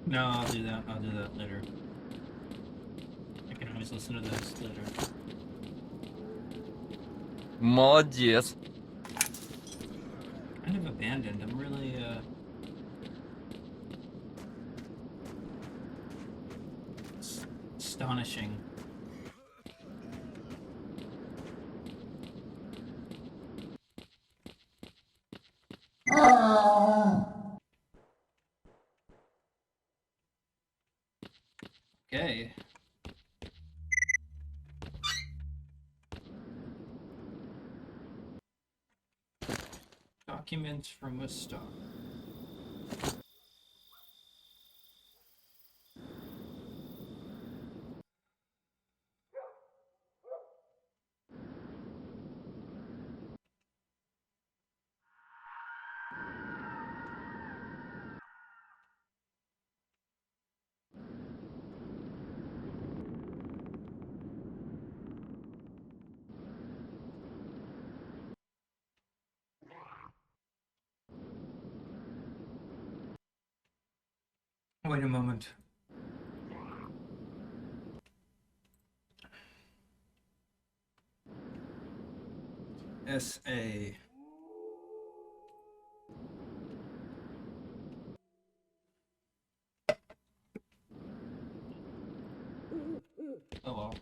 No, I'll do that. I'll do that later. I can always listen to this later. Молодец. Kind of abandoned. I'm really, astonishing. Okay. Documents from a stock. Wait a moment. S.A. Oh well.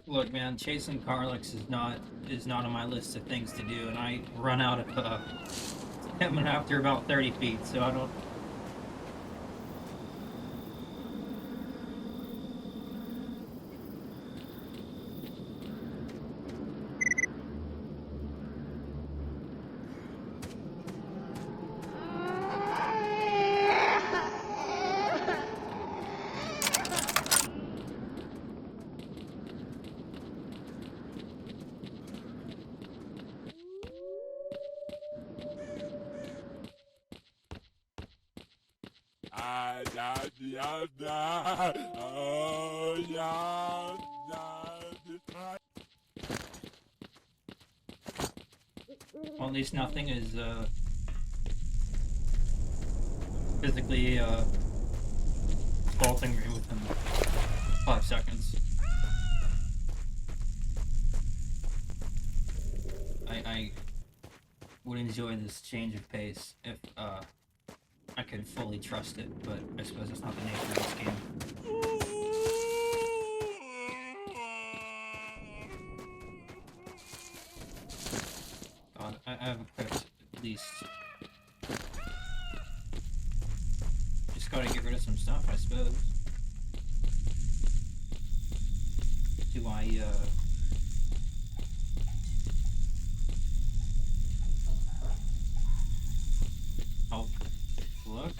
Look, man, chasing Carlix is not on my list of things to do, and I run out of stamina after about 30 feet, so I don't. Well, at least nothing is physically assaulting me within 5 seconds. I would enjoy this change of pace if I could fully trust it, but I suppose that's not the nature of this game. God, I have equipped at least. Just gotta get rid of some stuff, I suppose. Do I, oh, look.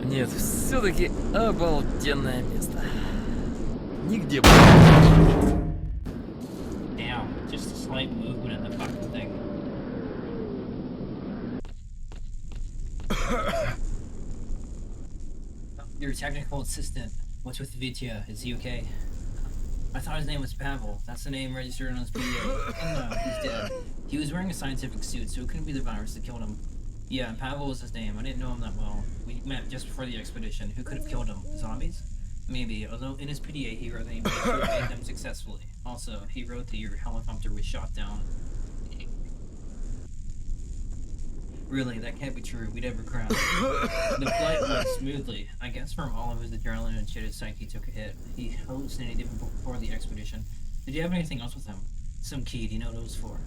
Нет, все-таки обалденное место. Нигде. Damn, just a slight movement in the fucking thing. Your technical assistant. What's with Vitya? Is he okay? I thought his name was Pavel. That's the name registered on his PDA. No, he's dead. He was wearing a scientific suit, so it couldn't be the virus that killed him. Yeah, Pavel was his name. I didn't know him that well. We met just before the expedition. Who could have killed him? Zombies? Maybe, although in his PDA he wrote that he made them successfully. Also, he wrote that your helicopter was shot down. Really, that can't be true. We'd ever crash. The flight went smoothly. I guess from all of his adrenaline and shit, his psyche took a hit. He hallucinated even before the expedition. Did you have anything else with him? Some key, do you know what it was for?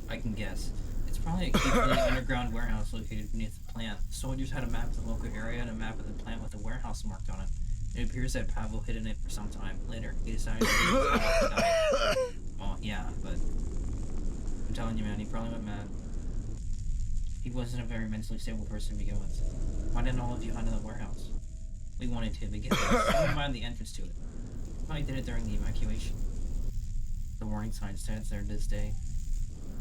I can guess. It's probably a key to the underground warehouse located beneath the plant. Soldiers had a map of the local area and a map of the plant with a warehouse marked on it. It appears that Pavel hid in it for some time. Later, he decided to leave his house and die. Well, yeah, but I'm telling you, man, he probably went mad. He wasn't a very mentally stable person to begin with. Why didn't all of you hide in the warehouse? We wanted to begin with. Someone mined the entrance to it. Probably did it during the evacuation. The warning sign stands there to this day.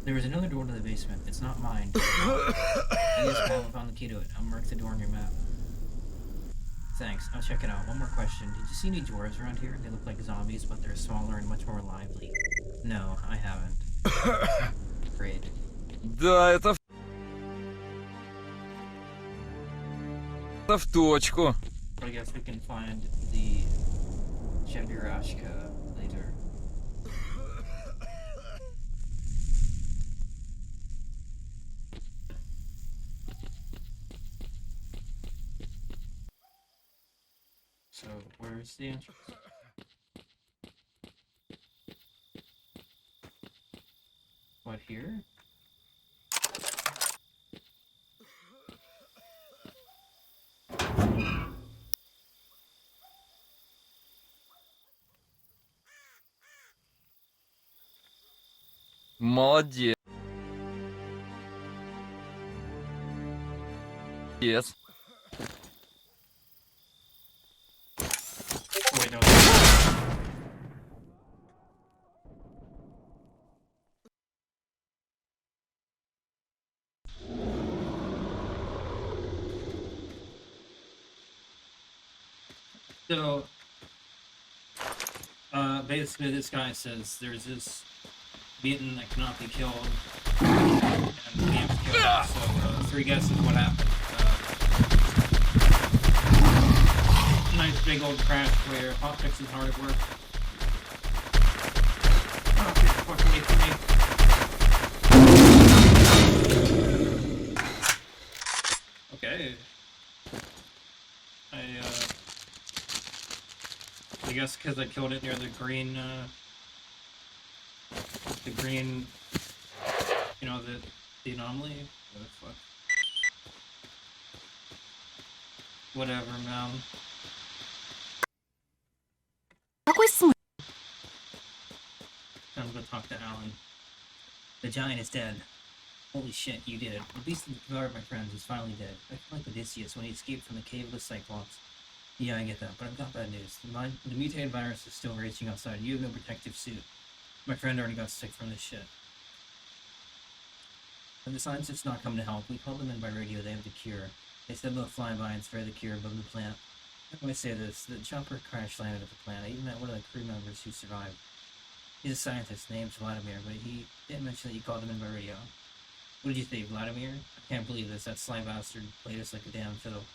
There is another door to the basement. It's not mine. I guess Pavel found the key to it. I'll mark the door on your map. Thanks. I'll check it out. One more question. Did you see any dwarves around here? They look like zombies, but they're smaller and much more lively. No, I haven't. Great. Да, это в точку. But I guess we can find the Jebirashka later. So, where's the entrance? What, here? Молодец. Yes. Wait, no. So, basically this guy says there's this mutant that cannot be killed, and the game's killed. So, 3 guesses what happened. Nice big old crash where optics is hard at work. Oh, get the fuck away from me. Okay. I guess because I killed it near the green, you know, the anomaly. What the fuck? Whatever, man. Какой смысл? Time to go talk to Alan. The giant is dead. Holy shit, you did it. The beast of the guard, my friends, is finally dead. I feel like Odysseus when he escaped from the cave of the Cyclops. Yeah, I get that, but I've got bad news. The mutated virus is still raging outside. You have no protective suit. My friend already got sick from this shit. And the scientists not come to help. We called them in by radio. They have the cure. They said they'll fly by and spray the cure above the plant. How do I say this? The chopper crash landed at the plant. I even met one of the crew members who survived. He's a scientist named Vladimir, but he didn't mention that you called him in by radio. What did you think, Vladimir? I can't believe this. That sly bastard played us like a damn fiddle.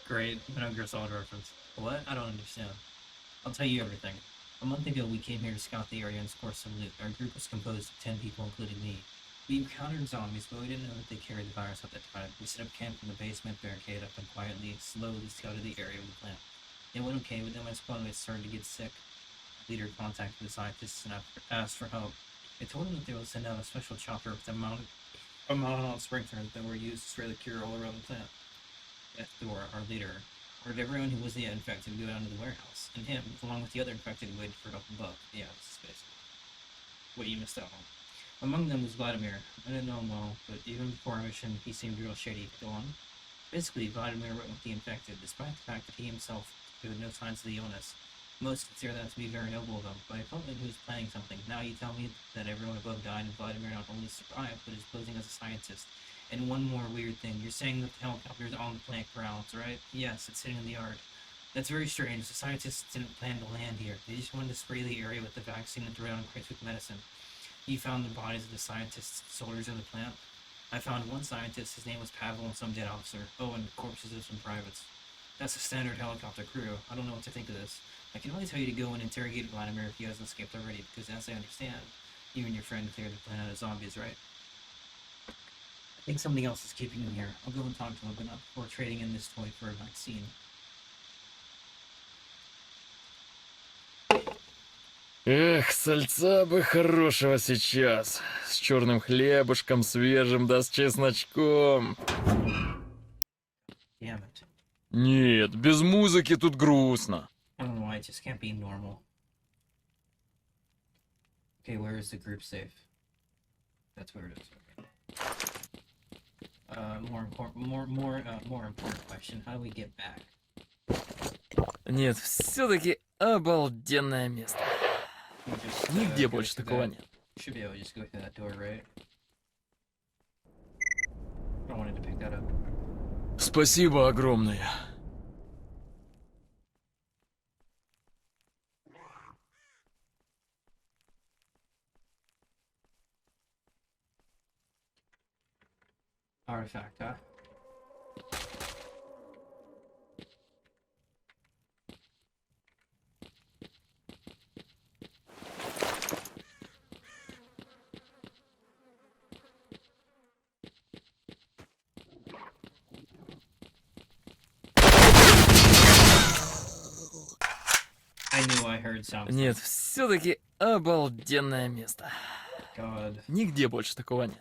Great. Metal Gear Solid reference. What? I don't understand. I'll tell you everything. A month ago, we came here to scout the area and score some loot. Our group was composed of 10 people, including me. We encountered zombies, but we didn't know that they carried the virus at that time. We set up camp in the basement, barricaded up, and quietly, slowly scouted the area of the plant. It went okay, but then my squadmates started to get sick. The leader contacted the scientists and asked for help. They told him that they would send out a special chopper with a mounted sprinklers that were used to spray the cure all around the plant. Thor, our leader, ordered everyone who wasn't yet infected to go down to the warehouse, and him, along with the other infected, waited for help above. Yeah, this is basically what you missed out on. Among them was Vladimir. I didn't know him well, but even before our mission, he seemed real shady. Go on. Basically, Vladimir went with the infected, despite the fact that he himself showed no signs of the illness. Most consider that to be very noble of him, but I felt like he was planning something. Now you tell me that everyone above died, and Vladimir not only survived, but is posing as a scientist. And one more weird thing, you're saying that the helicopter is on the plant grounds, right? Yes, it's sitting in the yard. That's very strange. The scientists didn't plan to land here. They just wanted to spray the area with the vaccine and throw down crates with medicine. You found the bodies of the scientists and soldiers in the plant? I found one scientist, his name was Pavel, and some dead officer. Oh, and corpses of some privates. That's a standard helicopter crew. I don't know what to think of this. I can only tell you to go and interrogate Vladimir if he hasn't escaped already, because as I understand, you and your friend cleared the planet of zombies, right? I think something else is keeping him here. I'll go and talk to him, but not before trading in this toy for a vaccine. Эх, сальца бы хорошего сейчас. С черным хлебушком, свежим, да с чесночком. Damn it. Нет, без музыки тут грустно. I don't know why it just can't be normal. Okay, where is the group safe? That's where it is. More important question. How do we get back? Нет, все-таки обалденное место. We just, Нигде go больше through такого that- нет. Should be able to just go through that door, right? I wanted to pick that up. Спасибо огромное. Artifact, huh? I knew I heard something. Нет, все-таки обалденное место. God. Нигде больше такого нет.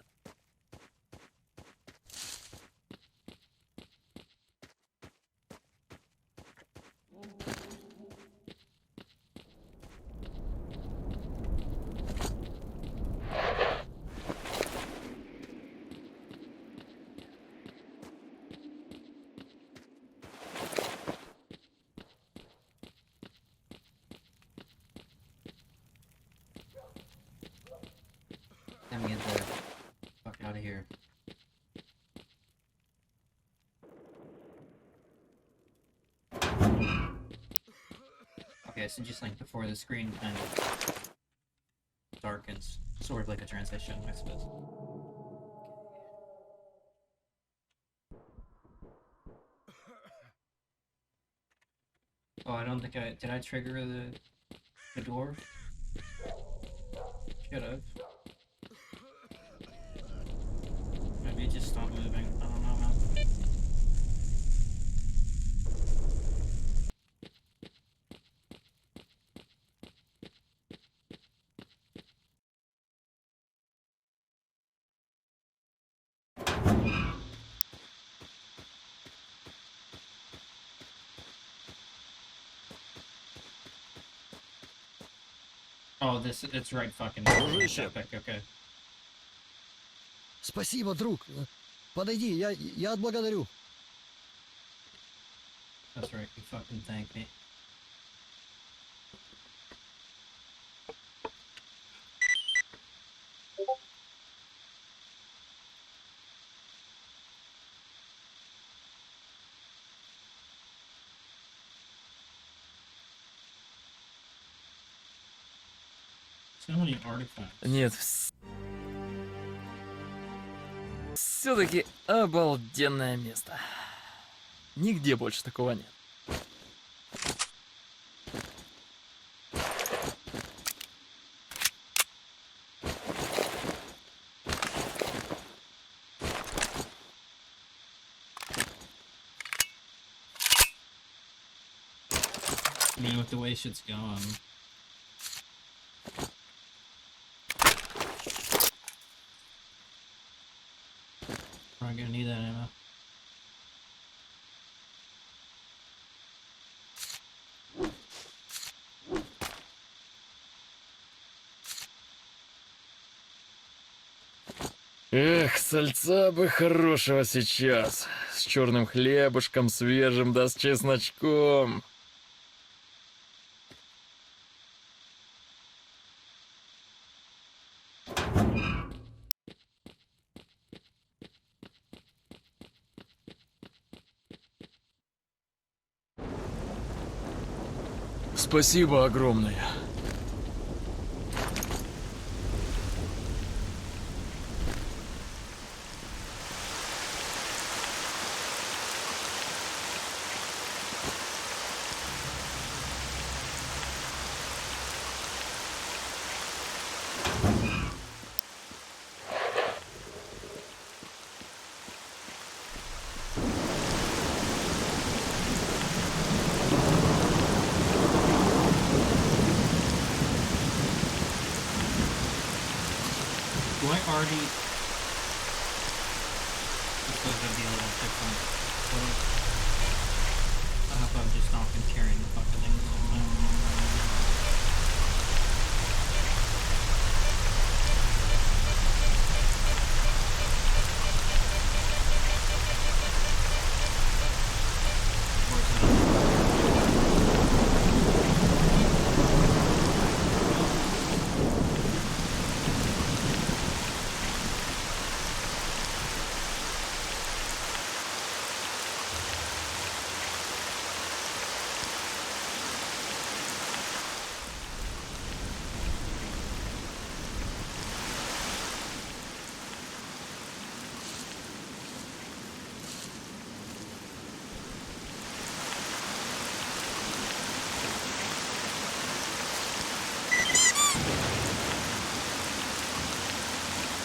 Let me get the fuck out of here. Okay, so just like before the screen kind of darkens, sort of like a transition, I suppose. Oh, I don't think did I trigger the door? Should have. Maybe it just stopped moving. I don't know, man. Oh, it's right fucking Дружище. epic, okay. Спасибо, друг. Подойди, я отблагодарю. That's right, you fucking thank me. So many artifacts. Нет, все-таки обалденное место. Нигде больше такого нет. I mean, with the way shit's going. Probably gonna need that ammo. Эх, сальца бы хорошего сейчас. С черным хлебушком, свежим, да с чесночком. Спасибо огромное. I already... I suppose that'd be a little different. But I hope I've just not been carrying the fucking thing this whole time.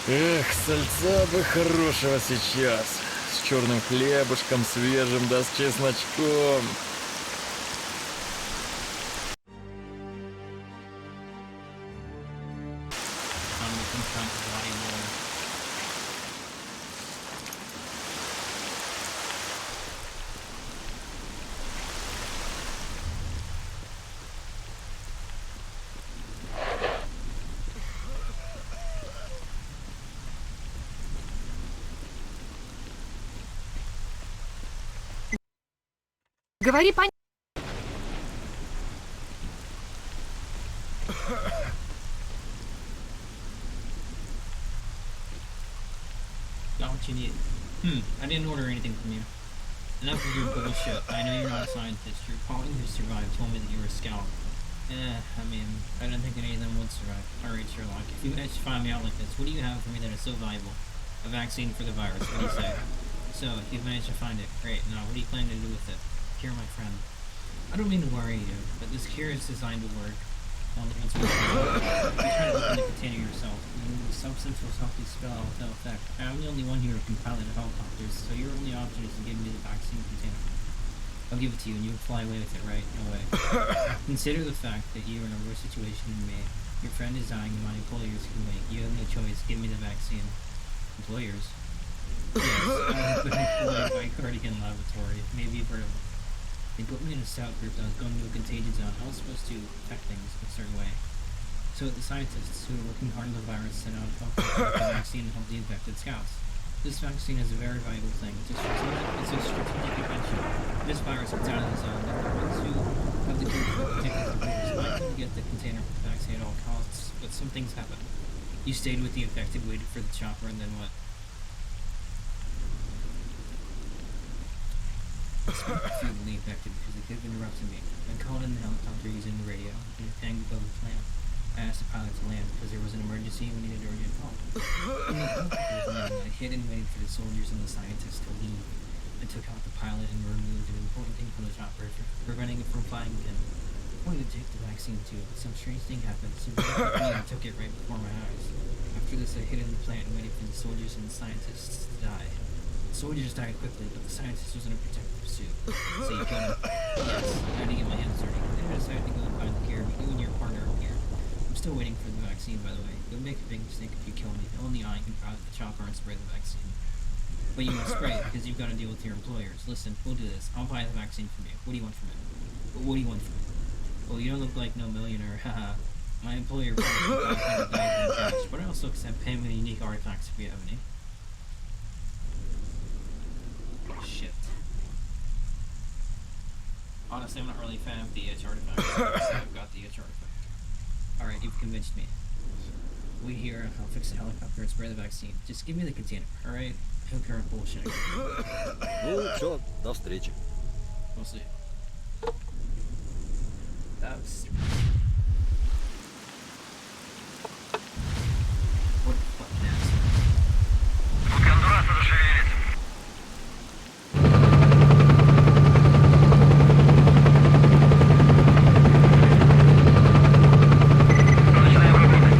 Эх, сальца бы хорошего сейчас. С черным хлебушком свежим да с чесночком. Говори понятно. Got what you need. I didn't order anything from you. Enough of your bullshit. I know you're not a scientist. Your colleague who survived told me that you were a scout. I mean, I don't think any of them would survive. Alright, Sherlock. If you manage to find me out like this, what do you have for me that is so valuable? A vaccine for the virus, what do you say? So, if you've managed to find it, great. Now, what do you plan to do with it? Here, my friend. I don't mean to worry you, but this cure is designed to work. Only once we try to open the container yourself. The substance will softly spill out without effect. I'm the only one here who can pilot helicopters, so your only option is to give me the vaccine container. I'll give it to you and you can fly away with it, right? No way. Consider the fact that you are in a worse situation than me. Your friend is dying and my employers can wait. You have no choice. Give me the vaccine. Employers? Yes, I've been employed by Cardigan Laboratory. Maybe you've heard of them. They put me in a scout group that was going to a contagion zone. I was supposed to protect things in a certain way. So the scientists who are working hard on the virus set out to help the vaccine and help the infected scouts. This vaccine is a very valuable thing. It's a strategic invention. This virus gets out of the zone, then the ones who have the cure for protecting the virus might want to get the container for the vaccine at all costs, but some things happen. You stayed with the infected, waited for the chopper, and then what? I spoke to the infected because they could have interrupted me. I called in the helicopter using the radio and it banged above the plant. I asked the pilot to land because there was an emergency and we needed urgent help. When the helicopter was landing, I hid and waited for the soldiers and the scientists to leave. I took out the pilot and removed an important thing from the chopper, preventing it from flying again. I wanted to take the vaccine too, but some strange thing happened, so I took it right before my eyes. After this, I hid in the plant and waited for the soldiers and the scientists to die. The soldiers died quickly, but the scientist was in a protective suit. So you killed him? Yes, I had to get my hands dirty. Then I decided to go and find the cure, but you and your partner are here. I'm still waiting for the vaccine, by the way. It would make a big mistake if you kill me. Only I can pilot the chopper and spray the vaccine. But you must spray it, because you've got to deal with your employers. Listen, we'll do this. I'll buy the vaccine from you. What do you want from it? What do you want from it? Well, you don't look like no millionaire, haha. My employer probably $500 in cash, but I also accept payment in unique artifacts if you have any. Shit. Honestly, I'm not really a fan of the itch artifact, so I've got the itch artifact. Alright, you've convinced me. Wait here, I'll fix the helicopter and spray the vaccine. Just give me the container, alright? I don't care about bullshit. Ну, все, до встречи. We'll see. That was... What the fuck next? Гондураса зашевелит. Начинаем работать.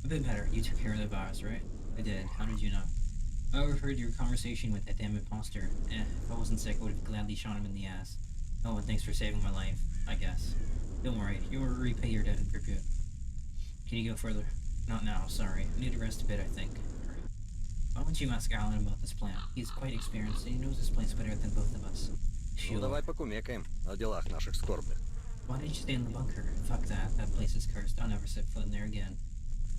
A bit better. You took care of the virus, right? I did. How did you know? I overheard your conversation with that damn imposter. If I wasn't sick, I would have gladly shot him in the ass. Oh, and thanks for saving my life, I guess. Don't worry, you'll repay your debt in Pripyat. Can you go further? Not now, sorry. I need to rest a bit, I think. Why don't you ask Alan about this plan? He's quite experienced and he knows this place better than both of us. Ну Sure. давай покумекаем о делах наших скорбных. Why did you stay in the bunker? Fuck that. That place is cursed. I'll never set foot in there again.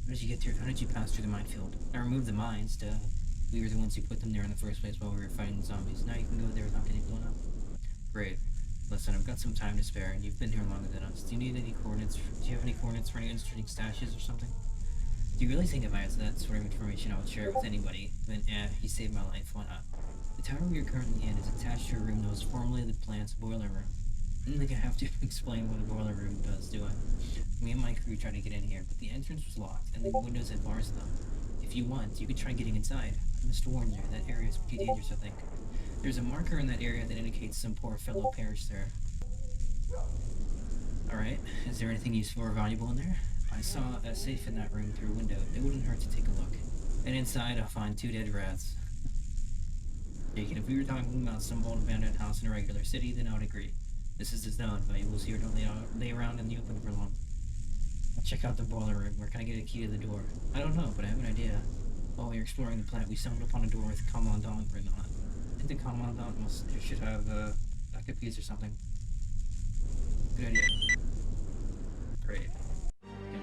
How did you get through? How did you pass through the minefield? I removed the mines, duh. We were the ones who put them there in the first place while we were fighting zombies. Now you can go there without getting blown up. Great. Listen, I've got some time to spare, and you've been here longer than us. Do you need any coordinates? Do you have any coordinates for any interesting stashes or something? Do you really think if I had that sort of information, I would share it with anybody? Then, you saved my life. Why not? The tower we are currently in is attached to a room that was formerly the plant's boiler room. I don't think I have to explain what a boiler room does, do I? Me and my crew tried to get in here, but the entrance was locked, and the windows had bars in them. If you want, you could try getting inside. I must warn you, that area is pretty dangerous, I think. There's a marker in that area that indicates some poor fellow perished there. Alright, is there anything useful or valuable in there? I saw a safe in that room through a window. It wouldn't hurt to take a look. And inside, I'll find 2 dead rats. Jake, if we were talking about some old abandoned house in a regular city, then I would agree. This is the zone, valuables here don't lay around in the open for long. I'll check out the boiler room. Where can I get a key to the door? I don't know, but I have an idea. While we were exploring the plant, we stumbled upon a door with Commandant written on it. I think the Commandant should have backup keys or something. Good idea. Great.